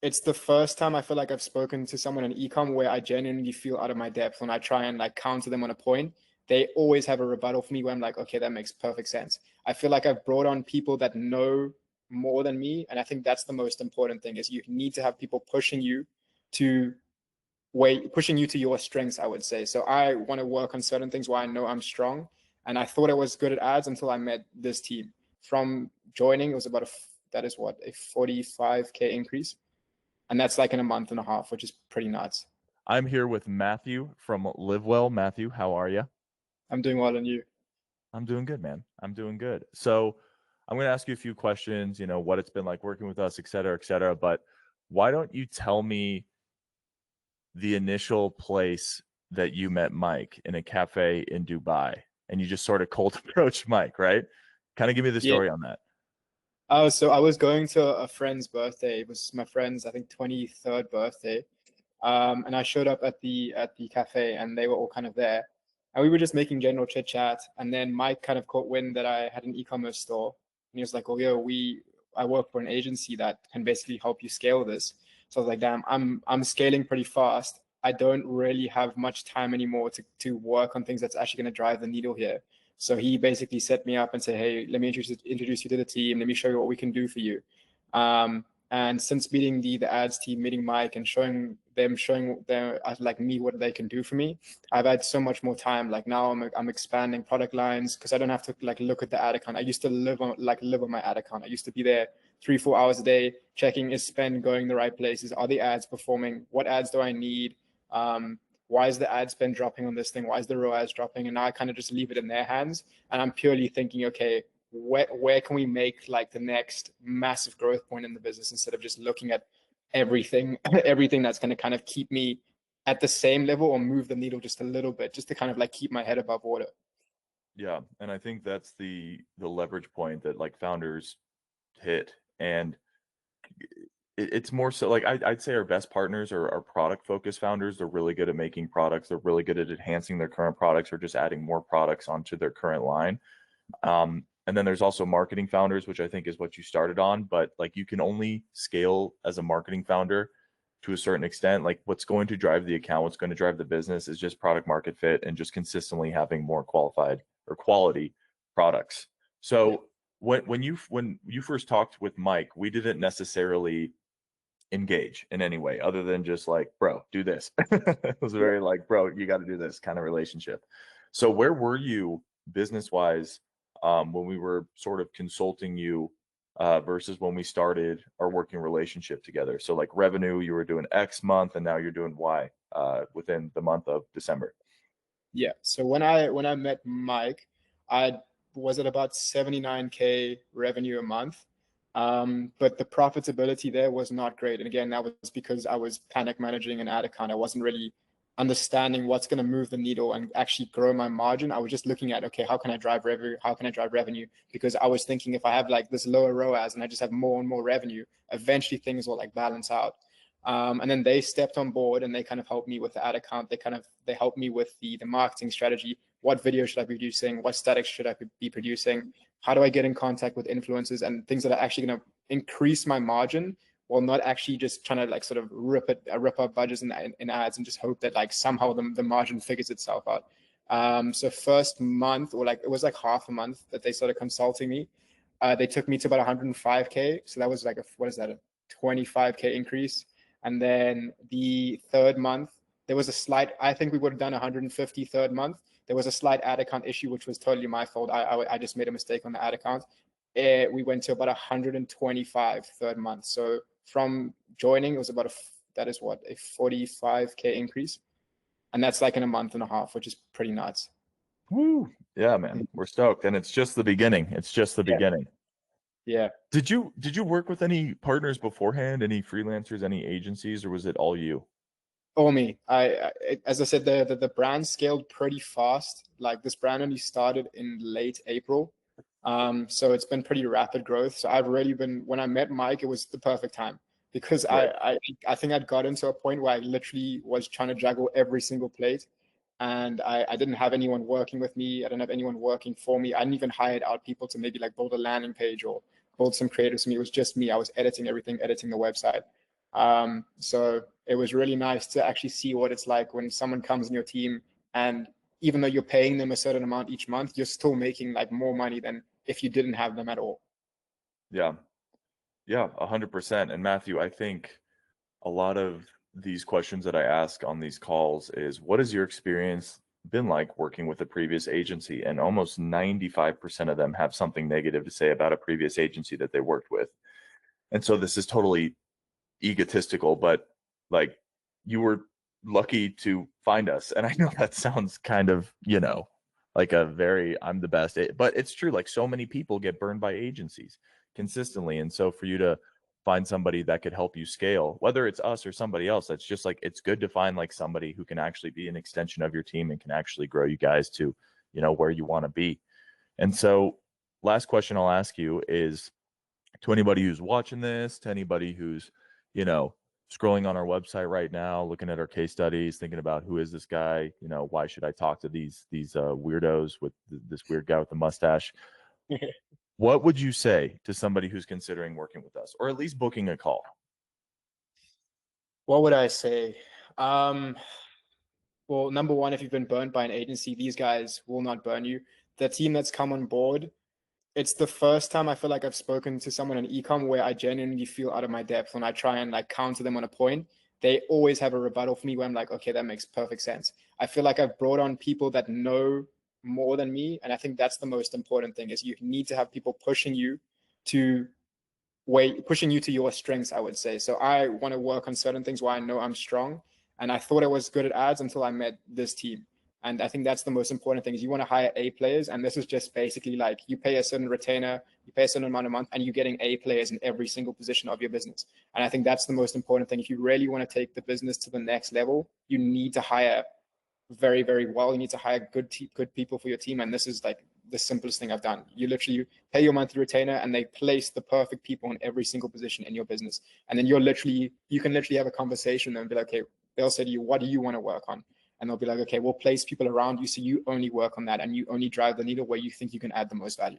it's the first time I feel like I've spoken to someone in ecom where I genuinely feel out of my depth when I try and like counter them on a point. They always have a rebuttal for me where I'm like, okay, that makes perfect sense. I feel like I've brought on people that know more than me, and I think that's the most important thing is you need to have people to pushing you to your strengths, I would say. So I want to work on certain things where I know I'm strong, and I thought I was good at ads until I met this team. From joining, it was about a 45K increase, and that's like in a month and a half, which is pretty nuts. I'm here with Mathew from Livvewell. Mathew, how are you? I'm doing well, and you? I'm doing good, man. I'm doing good. So I'm going to ask you a few questions, what it's been like working with us, et cetera, et cetera. But why don't you tell me the initial place that you met Mike in a cafe in Dubai and you just sort of cold approached Mike, right? Kind of give me the Yeah. story on that. So I was going to a friend's birthday. It was my friend's, I think, 23rd birthday. And I showed up at the cafe, and they were all kind of there, and we were just making general chit chat. And then Mike kind of caught wind that I had an e-commerce store, and he was like, "Oh, yo, I work for an agency that can basically help you scale this." So I was like, "Damn, I'm scaling pretty fast. I don't really have much time anymore to work on things that's actually going to drive the needle here." So he basically set me up and said, "Hey, let me introduce you to the team. Let me show you what we can do for you." And since meeting the ads team, meeting Mike, and showing them like me what they can do for me, I've had so much more time. Like now I'm expanding product lines because I don't have to like look at the ad account. I used to live on my ad account. I used to be there 3-4 hours a day checking, is spend going the right places, are the ads performing, what ads do I need, why is the ad spend dropping on this thing, why is the ROAS dropping, and now I kind of just leave it in their hands, and I'm purely thinking, okay, where can we make like the next massive growth point in the business, instead of just looking at everything everything that's going to kind of keep me at the same level or move the needle just a little bit, just to kind of like keep my head above water. Yeah, and I think that's the leverage point that like founders hit. And it's more so like I'd say our best partners are our product focused founders. They're really good at making products. They're really good at enhancing their current products or just adding more products onto their current line. And then there's also marketing founders, which I think is what you started on. But like you can only scale as a marketing founder to a certain extent. Like what's going to drive the account, what's going to drive the business is just product market fit and just consistently having more qualified or quality products. So when you first talked with Mike, we didn't necessarily engage in any way other than just like, bro, do this. It was very like, bro, you got to do this kind of relationship. So where were you business wise when we were sort of consulting you versus when we started our working relationship together? So like revenue, you were doing X month and now you're doing Y within the month of December. Yeah. So when I met Mike, I was at about 79K revenue a month. But the profitability there was not great. And again, that was because I was panic managing an ad account. I wasn't really understanding what's going to move the needle and actually grow my margin. I was just looking at, okay, how can I drive revenue? How can I drive revenue? Because I was thinking if I have like this lower ROAS and I just have more and more revenue, eventually things will like balance out. And then they stepped on board and they kind of helped me with the ad account. They helped me with the marketing strategy. What video should I be producing? What statics should I be producing? How do I get in contact with influencers and things that are actually going to increase my margin, while not actually just trying to like sort of rip up budgets in ads and just hope that like somehow the margin figures itself out. So first month, or like it was like half a month that they started consulting me. They took me to about 105K. So that was like a 25K increase. And then the third month, there was a slight, I think we would have done 150 third month. There was a slight ad account issue, which was totally my fault. I just made a mistake on the ad account. We went to about 125 third month. So from joining, it was about a 45K increase. And that's like in a month and a half, which is pretty nuts. Woo. Yeah, man. We're stoked. And it's just the beginning. It's just the Yeah. beginning. Yeah. Did you work with any partners beforehand, any freelancers, any agencies, or was it all you? Oh me. As I said, the brand scaled pretty fast. Like this brand only started in late April. So it's been pretty rapid growth. So I've really been, when I met Mike, it was the perfect time because Right. I think I'd gotten to a point where I literally was trying to juggle every single plate. And I didn't have anyone working with me. I didn't have anyone working for me. I didn't even hired out people to maybe like build a landing page or build some creatives for me. It was just me. I was editing everything, editing the website. So it was really nice to actually see what it's like when someone comes in your team, and even though you're paying them a certain amount each month, you're still making like more money than if you didn't have them at all. Yeah. Yeah, 100%. And Matthew, I think a lot of these questions that I ask on these calls is, what has your experience been like working with a previous agency? And almost 95% of them have something negative to say about a previous agency that they worked with. And so this is totally egotistical, but like, you were lucky to find us. And I know that sounds kind of, like a very, I'm the best, but it's true. Like, so many people get burned by agencies consistently. And so for you to find somebody that could help you scale, whether it's us or somebody else, that's just like, it's good to find like somebody who can actually be an extension of your team and can actually grow you guys to, where you want to be. And so last question I'll ask you is, to anybody who's watching this, to anybody who's, scrolling on our website right now, looking at our case studies, thinking about, who is this guy? Why should I talk to these weirdos with this weird guy with the mustache? What would you say to somebody who's considering working with us, or at least booking a call? What would I say? Well, number one, if you've been burned by an agency, these guys will not burn you. The team that's come on board, it's the first time I feel like I've spoken to someone in ecom where I genuinely feel out of my depth when I try and like counter them on a point. They always have a rebuttal for me where I'm like, okay, that makes perfect sense. I feel like I've brought on people that know more than me. And I think that's the most important thing, is you need to have people to pushing you to your strengths, I would say. So I want to work on certain things where I know I'm strong. And I thought I was good at ads until I met this team. And I think that's the most important thing, is you want to hire A players. And this is just basically like, you pay a certain retainer, you pay a certain amount a month, and you're getting A players in every single position of your business. And I think that's the most important thing. If you really want to take the business to the next level, you need to hire very, very well. You need to hire good people for your team. And this is like the simplest thing I've done. You literally pay your monthly retainer and they place the perfect people in every single position in your business. And then you can literally have a conversation and be like, okay, they'll say to you, what do you want to work on? And they'll be like, okay, we'll place people around you so you only work on that and you only drive the needle where you think you can add the most value.